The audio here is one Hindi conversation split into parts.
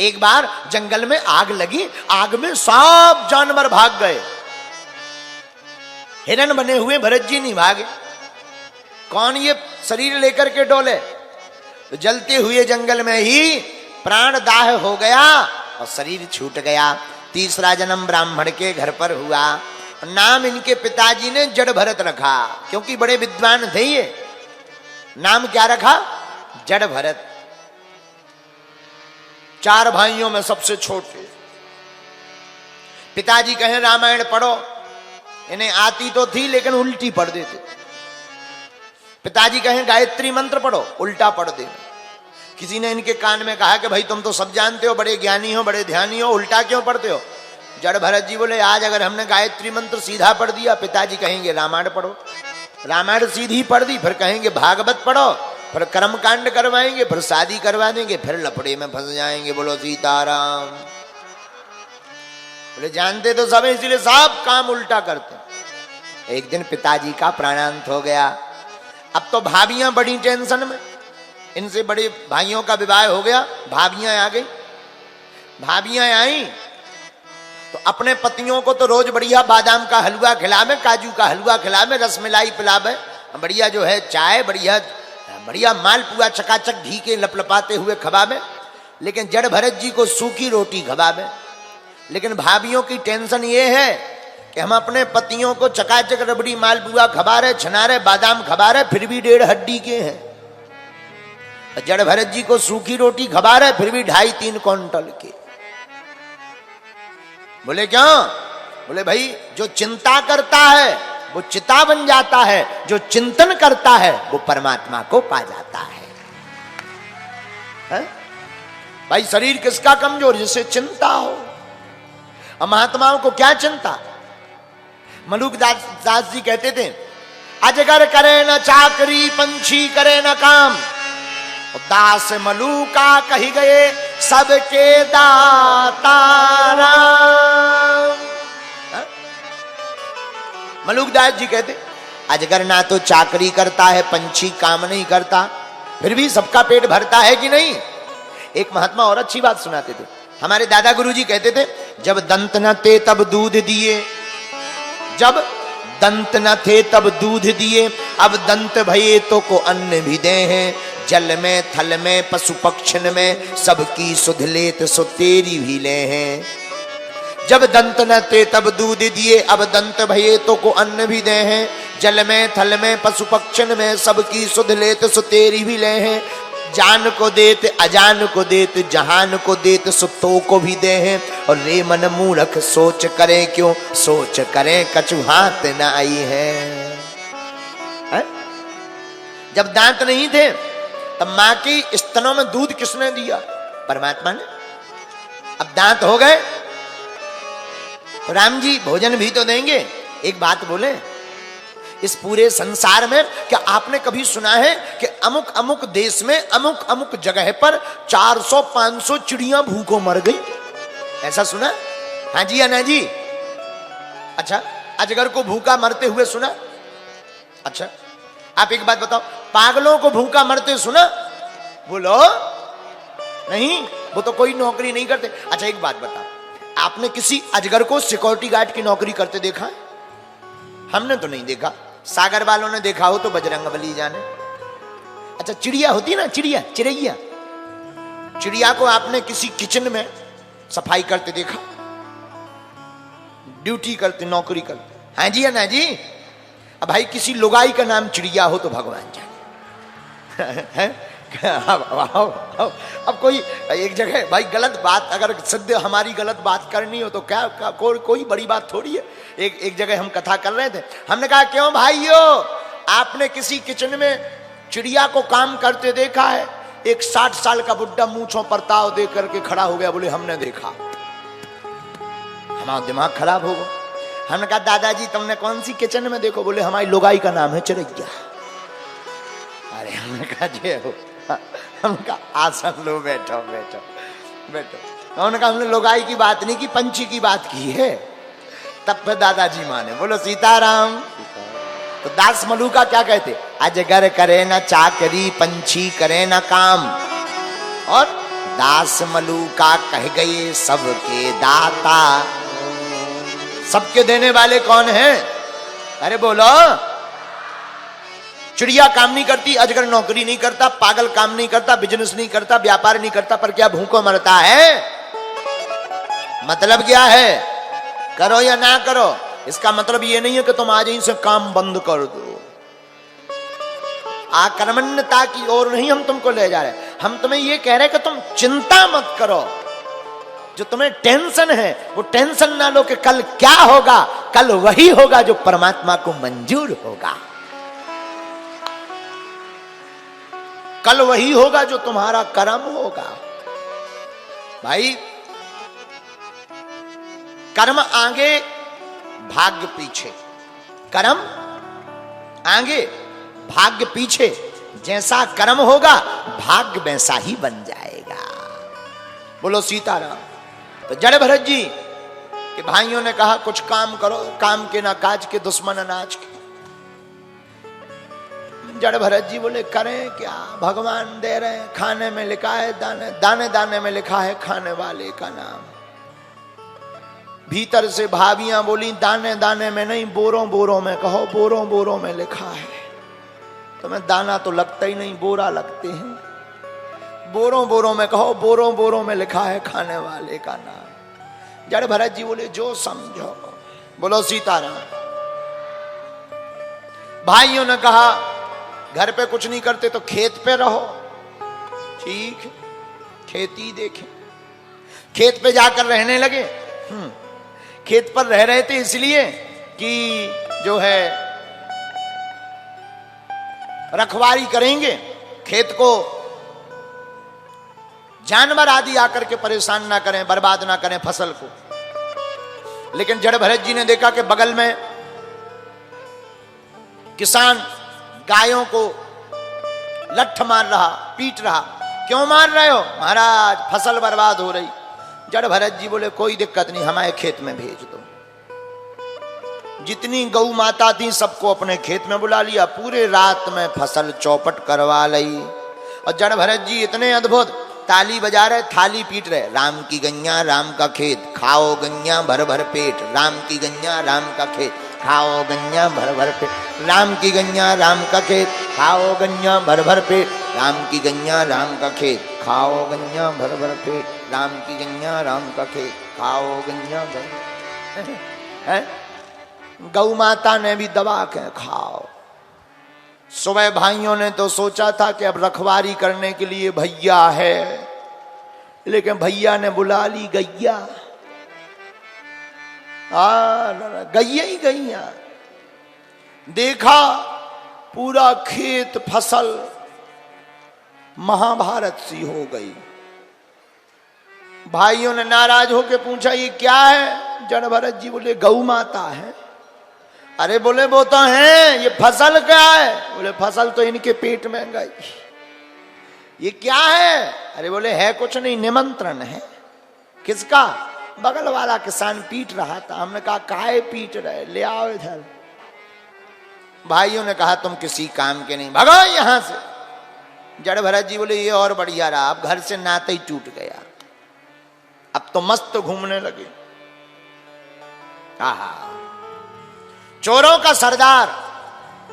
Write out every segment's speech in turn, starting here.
एक बार जंगल में आग लगी, आग में सब जानवर भाग गए, हिरण बने हुए भरत जी नहीं भागे। कौन ये शरीर लेकर के डोले? तो जलते हुए जंगल में ही प्राण दाह हो गया और शरीर छूट गया। तीसरा जन्म ब्राह्मण के घर पर हुआ। नाम इनके पिताजी ने जड़ भरत रखा, क्योंकि बड़े विद्वान थे ये। नाम क्या रखा? जड़ भरत। 4 भाइयों में सबसे छोटे। पिताजी कहें रामायण पढ़ो, इन्हें आती तो थी लेकिन उल्टी पढ़ देते। पिताजी कहें गायत्री मंत्र पढ़ो, उल्टा पढ़ दे। किसी ने इनके कान में कहा कि भाई तुम तो सब जानते हो, बड़े ज्ञानी हो, बड़े ध्यानी हो, उल्टा क्यों पढ़ते हो? जड़ भरत जी बोले आज अगर हमने गायत्री मंत्र सीधा पढ़ दिया, पिताजी कहेंगे रामायण पढ़ो। रामायण सीधी पढ़ दी, फिर कहेंगे भागवत पढ़ो, फिर कर्म कांड करवाएंगे, फिर शादी करवा देंगे, फिर लफड़े में फंस जाएंगे। बोलो सीताराम। बोले जानते तो सब, इसीलिए सब काम उल्टा करते। एक दिन पिताजी का प्राणांत हो गया। अब तो भाभियां बड़ी टेंशन में, इनसे बड़े भाइयों का विवाह हो गया, भाभियां आ गई। भाभियां आई तो अपने पतियों को तो रोज बढ़िया बादाम का हलवा खिलावे, काजू का हलवा खिलावे, रसमलाई पिलावे, बढ़िया जो है चाय, बढ़िया बढ़िया मालपुआ चकाचक घी के लपलपाते हुए खवावे। लेकिन जड़ भरत जी को सूखी रोटी खवावे। लेकिन भाभियों की टेंशन ये है कि हम अपने पतियों को चकाचक रबड़ी मालपुआ खवा रहे, छना रहे, बादाम खवा रहे, फिर भी 1.5 हड्डी के हैं। जड़ भरत जी को सूखी रोटी खवा रहे, फिर भी 2.5-3 क्विंटल के। बोले क्यों? बोले भाई जो चिंता करता है वो चिता बन जाता है, जो चिंतन करता है वो परमात्मा को पा जाता है? भाई शरीर किसका कमजोर? जिसे चिंता हो। और महात्माओं को क्या चिंता? मलुक दास जी कहते थे अजगर करे न चाकरी, पंछी करे न काम, दास मलुका कही गए सबके दाता राम। मलुक दास जी कहते अजगर ना तो चाकरी करता है, पंछी काम नहीं करता, फिर भी सबका पेट भरता है कि नहीं? एक महात्मा और अच्छी बात सुनाते थे। हमारे दादा गुरु जी कहते थे जब दंत न थे तब दूध दिए, जब दंत न थे तब दूध दिए, अब दंत भये तो को अन्न भी दे हैं। जल में थल में पशु पक्षन में सबकी सुध लेत सो तेरी भी ले हैं। जब दंत न थे तब दूध दिए, अब दंत भये तो को अन्न भी दे हैं। जल में थल में पशु पक्षन में सबकी सुध लेत सो तेरी भी ले हैं। जान को देत अजान को देत, जहान को देत सुतो को भी दे हैं। और रे मन मूर्ख सोच करे क्यों, सोच करे कछु हाथ न आई है? जब दांत नहीं थे तब मां की स्तनों में दूध किसने दिया? परमात्मा ने। अब दांत हो गए तो राम जी भोजन भी तो देंगे। एक बात बोले, इस पूरे संसार में क्या आपने कभी सुना है कि अमुक अमुक देश में अमुक अमुक जगह पर 400-500 चिड़ियां भूखों मर गई? ऐसा सुना? हाँ जी या ना जी? अच्छा, अजगर को भूखा मरते हुए सुना? अच्छा, आप एक बात बताओ, पागलों को भूखा मरते सुना? बोलो नहीं, वो तो कोई नौकरी नहीं करते। अच्छा एक बात बताओ, आपने किसी अजगर को सिक्योरिटी गार्ड की नौकरी करते देखा है? हमने तो नहीं देखा। सागर वालों ने देखा हो तो बजरंगबली जाने। अच्छा चिड़िया होती ना, चिड़िया, चिड़ैया, चिड़िया को आपने किसी किचन में सफाई करते देखा? ड्यूटी करते, नौकरी करते? हाँ जी या ना जी? अब भाई किसी लुगाई का नाम चिड़िया हो तो भगवान जाने। अब कोई एक जगह भाई गलत बात, अगर सिद्ध हमारी गलत बात करनी हो तो क्या कोई बड़ी बात थोड़ी है। एक जगह हम कथा कर रहे थे, हमने कहा क्यों भाइयों आपने किसी किचन में चिड़िया को काम करते देखा है? एक 60 साल का बुड्ढा मूंछों पर ताव दे करके खड़ा हो गया, बोले हमने देखा। हमारा दिमाग खराब हो गया। हमने कहा दादाजी तुमने कौन सी किचन में देखो? बोले हमारी लुगाई का नाम है चिड़ैया। अरे हमने कहा जे हो, हमने कहा आसन लो, बैठो बैठो बैठो। उन्होंने कहा हमने लुगाई की बात नहीं की, पंछी की बात की है। तब फिर दादाजी माने। बोलो सीताराम। तो दास मलुका क्या कहते? अजगर करे ना चाकरी, पंछी करे ना काम, और दास मलूका कह गए सबके दाता। सबके देने वाले कौन हैं? अरे बोलो। चिड़िया काम नहीं करती, अजगर नौकरी नहीं करता, पागल काम नहीं करता, बिजनेस नहीं करता, व्यापार नहीं करता, पर क्या भूखों मरता है? मतलब क्या है? करो या ना करो, इसका मतलब ये नहीं है कि तुम आज ही से काम बंद कर दो। आकर्मण्यता की ओर नहीं हम तुमको ले जा रहे, हम तुम्हें ये कह रहे कि तुम चिंता मत करो। जो तुम्हें टेंशन है वो टेंशन ना लो कि कल क्या होगा, कल वही होगा जो परमात्मा को मंजूर होगा। कल वही होगा जो तुम्हारा कर्म होगा। भाई कर्म आगे भाग्य पीछे, कर्म आगे भाग्य पीछे। जैसा कर्म होगा भाग्य वैसा ही बन जाएगा। बोलो सीताराम। तो जड़ भरत जी के भाइयों ने कहा कुछ काम करो, काम के ना काज के दुश्मन अनाज के। जड़ भरत जी बोले करें क्या, भगवान दे रहे हैं, खाने में लिखा है दाने दाने दाने में लिखा है खाने वाले का नाम। भीतर से भाभियां बोली दाने दाने में नहीं, बोरों बोरों में कहो, बोरों बोरों में लिखा है। तुम्हें दाना तो लगता ही नहीं, बोरा लगते हैं। बोरों बोरों में कहो, बोरों बोरों में लिखा है खाने वाले का नाम। जड़ भरत जी बोले जो समझो। बोलो सीताराम। भाइयों ने कहा घर पे कुछ नहीं करते तो खेत पे रहो। ठीक, खेती देखें। खेत पे जाकर रहने लगे। खेत पर रह रहे थे इसलिए कि जो है रखवाली करेंगे, खेत को जानवर आदि आकर के परेशान ना करें, बर्बाद ना करें फसल को। लेकिन जड़ भरत जी ने देखा कि बगल में किसान गायों को लठ मार रहा, पीट रहा। क्यों मार रहे हो? महाराज फसल बर्बाद हो रही। जड़ भरत जी बोले कोई दिक्कत नहीं, हमारे खेत में भेज दो। जितनी गौ माता थी सबको अपने खेत में बुला लिया, पूरे रात में फसल चौपट करवा ली। और जड़ भरत जी इतने अद्भुत, ताली बजा रहे, थाली पीट रहे। राम की गैया राम का खेत, खाओ गैया भर भर पेट। राम की गैया राम का खेत, खाओ गैया भर भर पेट। राम की गैया राम का खेत, खाओ गैया भर भर पेट। राम की गैया राम का खेत, खाओ गैया भर भर पेट। राम की गैया राम का खेत, खाओ गैया भर। है गौ माता ने भी दबा के खाओ। सुबह भाइयों ने तो सोचा था कि अब रखवारी करने के लिए भैया है, लेकिन भैया ने बुला ली गैया। गैया ही गैया। देखा पूरा खेत फसल महाभारत सी हो गई। भाइयों ने नाराज होकर पूछा ये क्या है? जड़ भरत जी बोले गौ माता है। अरे बोले वो तो है, ये फसल क्या है? बोले फसल तो इनके पेट में गई। ये क्या है? अरे बोले है कुछ नहीं, निमंत्रण है। किसका? बगल वाला किसान पीट रहा था। हमने कहा काहे पीट रहे, ले आओ इधर। भाइयों ने कहा तुम किसी काम के नहीं, भगो यहां से। जड़ भरत जी बोले ये और बढ़िया रहा, अब घर से नाता ही टूट गया, अब तो मस्त घूमने लगे। आहा, चोरों का सरदार,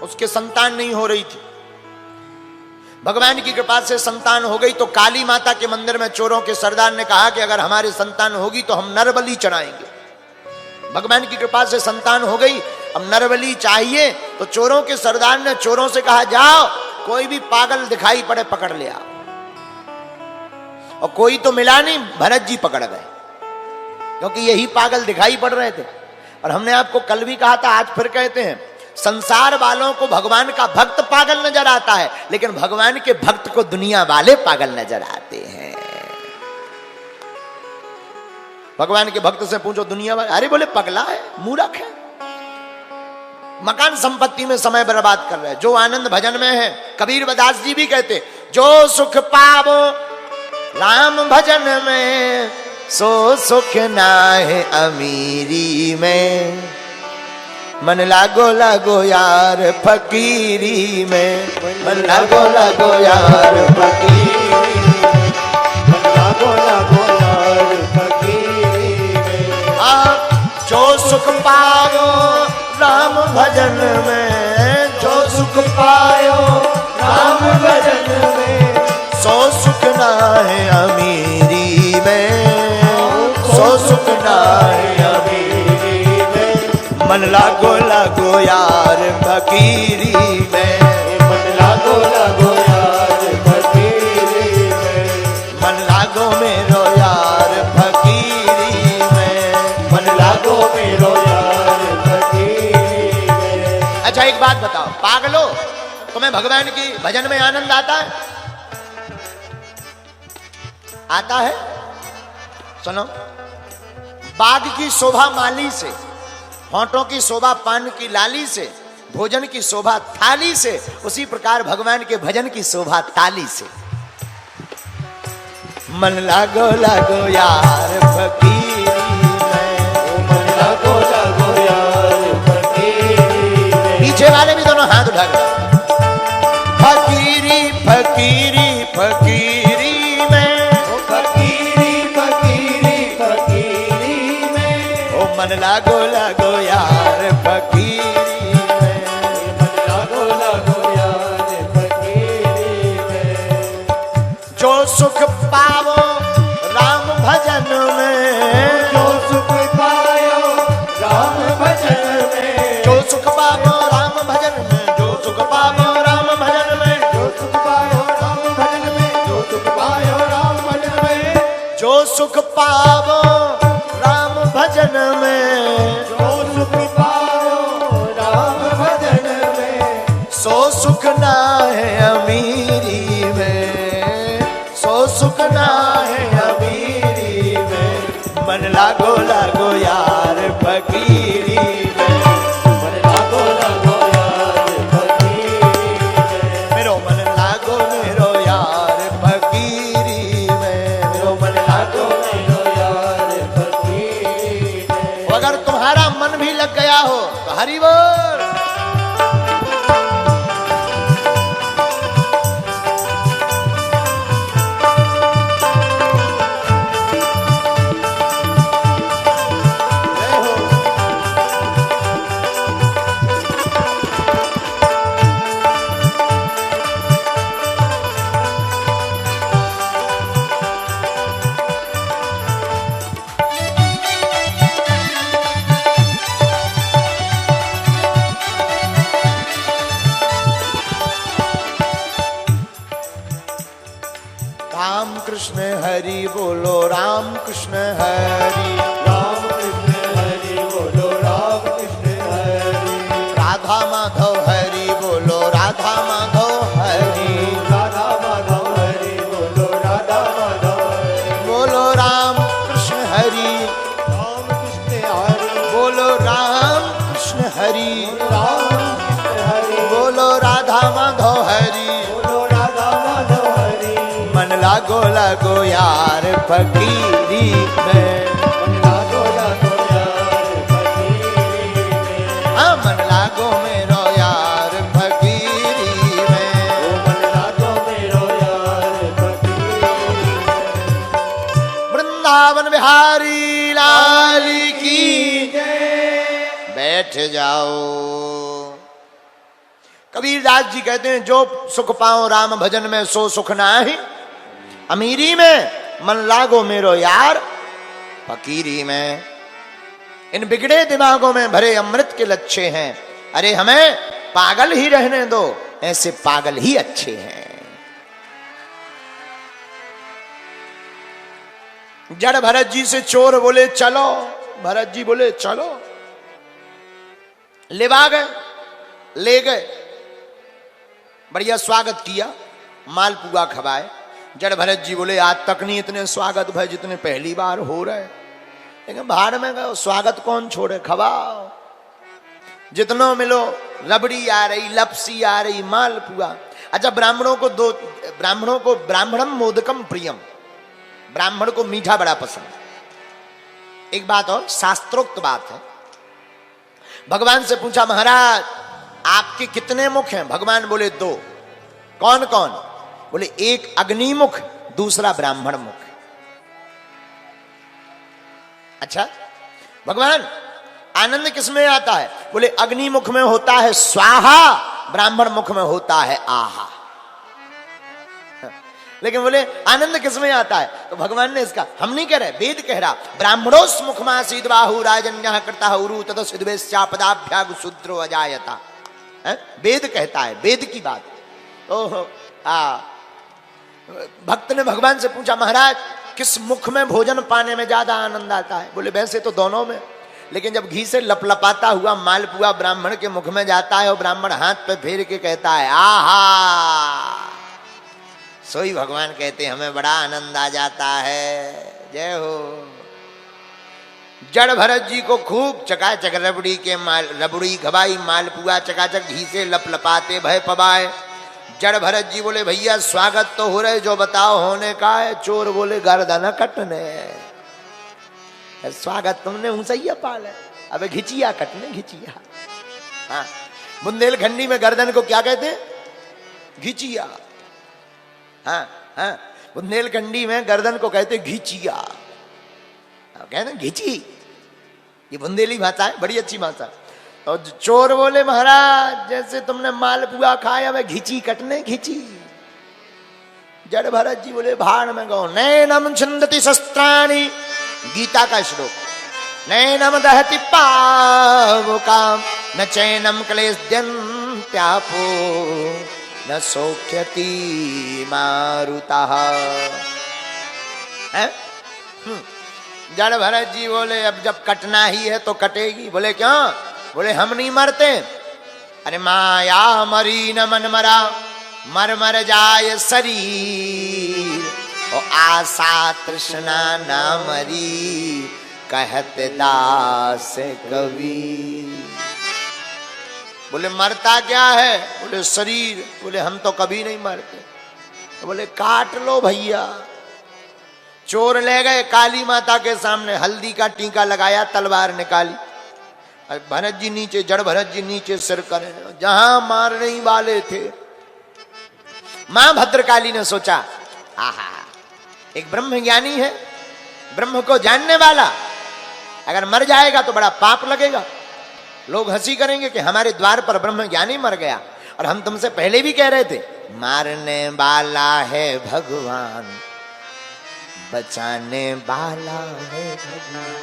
उसके संतान नहीं हो रही थी। भगवान की कृपा से संतान हो गई तो काली माता के मंदिर में चोरों के सरदार ने कहा कि अगर हमारी संतान होगी तो हम नरबली चढ़ाएंगे। भगवान की कृपा से संतान हो गई, अब नरबली चाहिए। तो चोरों के सरदार ने चोरों से कहा जाओ कोई भी पागल दिखाई पड़े पकड़ ले आओ। और कोई तो मिला नहीं, भरत जी पकड़ गए, क्योंकि यही पागल दिखाई पड़ रहे थे। और हमने आपको कल भी कहा था, आज फिर कहते हैं, संसार वालों को भगवान का भक्त पागल नजर आता है, लेकिन भगवान के भक्त को दुनिया वाले पागल नजर आते हैं। भगवान के भक्त से पूछो दुनिया वाले, अरे बोले पगला है, मूर्ख है, मकान संपत्ति में समय बर्बाद कर रहे हैं। जो आनंद भजन में है, कबीर दास जी भी कहते जो सुख पावो राम भजन में, सो सुख नाहे अमीरी में। मन लागो लागो यार फकीरी में, मन लागो लागो यार फकीरी में। मन लागो लागो लागो यार फकीरी में। जो सुख पायो राम भजन में, जो सुख पायो राम भजन में, सो सुख ना है अमीरी में, सो सुख ना है अमीरी में। मन लागो लागो यार फकीरी में, मन लागो लागो यार फकीरी में। मन लागो मेरो यार फकीरी में, मन लागो मेरो यार फकीरी में। अच्छा एक बात बताओ पागलो, तुम्हें भगवान की भजन में आनंद आता है? आता है? सुनो, बाग की शोभा माली से, होंठों की शोभा पान की लाली से, भोजन की शोभा थाली से, उसी प्रकार भगवान के भजन की शोभा ताली से। मन लागो लागो यार फकीरी में, मन लागो लागो यार फकीरी में। पीछे वाले भी दोनों हाथ उठा कर फकीरी फकीरी फकीरी में, फकीरी फकीरी फकीरी में। ओ मन लागो लागो यार फकीरी में, मन लागो लागो यार फकीरी में। जो सुख पावो राम भजन में, जो सुख पायो राम भजन में, जो सुख पावो राम भजन में, जो सुख पावो राम भजन में, जो सुख पायो राम भजन में, जो सुख पायो राम भजन में, जो सुख पावो राम भजन में, जो सुख पायो राम भजन में। सो सुख ना है अमीरी में, सो सुख ना है अमीरी में। मन लागो लागो यार फकीरी में, मन लागो लागो यार फकीरी में। मेरो मन लागो मेरो यार फकीरी में, मेरो मन लागो। मेरो यार फकीरी में। अगर तुम्हारा मन भी लग गया हो तो हरि बोल। राम कृष्ण हरि बोलो, राम कृष्ण हरि, राम कृष्ण हरि बोलो, राम कृष्ण हरि। राधा माधव हरि बोलो, राधा माधव हरि, राधा माधव हरि बोलो, राधा माधव हरि। बोलो राम कृष्ण हरि, राम कृष्ण हरि बोलो राम कृष्ण हरि, राम कृष्ण हरि बोलो राधा माधव हरि। बोलो राधा माधव हरि। मन लागो लागो यार फकीरी में, मन लागो लागो यार फकीरी में। हाँ मन लागो मेरो यार फकीरी में। ओ मन लागो मेरो यार फकीरी में। वृंदावन बिहारी लाल की जय। बैठ जाओ। कबीरदास जी कहते हैं जो सुख पाओ राम भजन में, सो सुख नाही अमीरी में। मन लागो मेरो यार फकीरी में। इन बिगड़े दिमागों में भरे अमृत के लच्छे हैं। अरे हमें पागल ही रहने दो, ऐसे पागल ही अच्छे हैं। जड़ भरत जी से चोर बोले चलो, भरत जी बोले चलो, लेवा गए, ले गए, बढ़िया स्वागत किया, मालपुआ खवाए। जड़ भरत जी बोले आज तक नहीं इतने स्वागत भाई जितने पहली बार हो रहे। लेकिन भाड़ में गए, स्वागत कौन छोड़े, खवाओ जितनों मिलो। रबड़ी आ रही, लपसी आ रही, मालपुआ। अच्छा ब्राह्मणों को ब्राह्मणम मोदकम प्रियम, ब्राह्मण को मीठा बड़ा पसंद। एक बात और शास्त्रोक्त बात है। भगवान से पूछा महाराज आपके कितने मुख हैं? भगवान बोले दो। कौन कौन? बोले एक अग्निमुख, दूसरा ब्राह्मण मुख। अच्छा, भगवान आनंद किस में आता है? बोले अग्नि मुख में होता है स्वाहा, ब्राह्मण मुख में होता है आहा। लेकिन बोले आनंद किस में आता है? तो भगवान ने इसका, हम नहीं कह रहे, वेद कह रहा, ब्राह्मणोस मुखमासीद बाहु राजन्यः कृतः उरु तदसिद्वेश्चापदाभ्यागु शूद्रो अजायता। वेद कहता है, वेद की बात। ओहो, भक्त ने भगवान से पूछा, महाराज किस मुख में भोजन पाने में ज्यादा आनंद आता है? बोले वैसे तो दोनों में, लेकिन जब घी से लपलपाता हुआ मालपुआ ब्राह्मण के मुख में जाता है और ब्राह्मण हाथ पे फेर के कहता है आहा, सोई भगवान कहते हमें बड़ा आनंद आ जाता है। जय हो। जड़ भरत जी को खूब चकाचक रबड़ी घबाई मालपुआ चकाचक घी से लपलपाते भय पबाए। जड़ भरत जी बोले भैया स्वागत तो हो रहे, जो बताओ होने का है। चोर बोले गर्दन कटने। स्वागत तुमने ऊंचैया पाल है, अबे घिचिया कटने घिचिया। हाँ, बुंदेलखंडी में गर्दन को क्या कहते? घिचिया। हाँ हाँ, बुंदेलखंडी में गर्दन को कहते घिचिया। कहते घिची, ये बुंदेली भाषा है, बड़ी अच्छी भाषा। और चोर बोले महाराज जैसे तुमने मालपुआ खाया, मैं घिची कटने घिची। जड़ भरत जी बोले भाड़ में गो। नैनम छिंदति शस्त्राणि, गीता का श्लोक। नैनम दहति पावकाम, न चैनम क्लेशद्यन्त्यापो, न सौख्यति मारुतः। जड़ भरत जी बोले अब जब कटना ही है तो कटेगी। बोले क्यों? बोले हम नहीं मरते। अरे माया मरी न मन मरा, मर मर जाय शरीर, और आशा तृष्णा ना मरी, कहत दास कबीर। बोले मरता क्या है? बोले शरीर। बोले हम तो कभी नहीं मरते। बोले काट लो भैया। चोर ले गए काली माता के सामने, हल्दी का टीका लगाया, तलवार निकाली। भरत जी नीचे, जड़ भरत जी नीचे सिर करे, जहां मारने ही वाले थे। मां भद्रकाली ने सोचा आहा, एक ब्रह्म ज्ञानी है, ब्रह्म को जानने वाला, अगर मर जाएगा तो बड़ा पाप लगेगा। लोग हंसी करेंगे कि हमारे द्वार पर ब्रह्म ज्ञानी मर गया। और हम तुमसे पहले भी कह रहे थे, मारने वाला है भगवान, बचाने वाला है भगवान,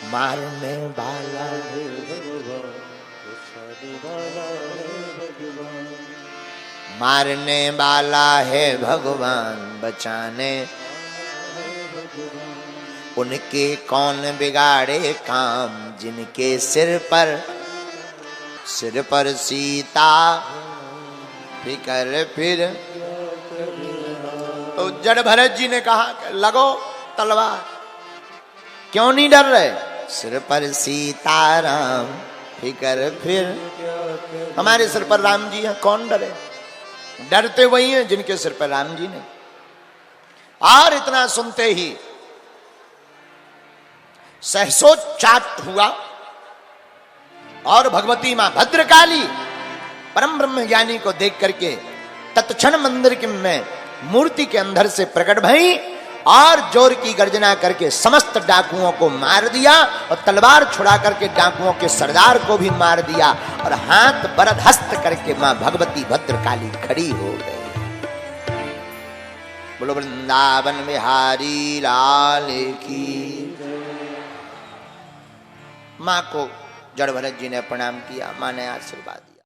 मारने वाला है भगवान, बचाने वाला है भगवान, मारने वाला है भगवान, बचाने उनके कौन बिगाड़े काम, जिनके सिर पर सीता फिकर फिर। तो जड़ भरत जी ने कहा लगो तलवार। क्यों नहीं डर रहे? सिर पर सीताराम फिकर फिर। हमारे सिर पर राम जी हैं, कौन डरे? डरते वही हैं जिनके सिर पर राम जी ने। और इतना सुनते ही सहसोच्चाट हुआ और भगवती मां भद्रकाली परम ब्रह्म ज्ञानी को देख करके तत्क्षण मंदिर के में मूर्ति के अंदर से प्रकट भई और जोर की गर्जना करके समस्त डाकुओं को मार दिया और तलवार छुड़ा करके डाकुओं के सरदार को भी मार दिया और हाथ बरद हस्त करके मां भगवती भद्रकाली खड़ी हो गई। बोलो वृंदावन बिहारी लाल की। मां को जड़ भरत जी ने प्रणाम किया, मां ने आशीर्वाद दिया।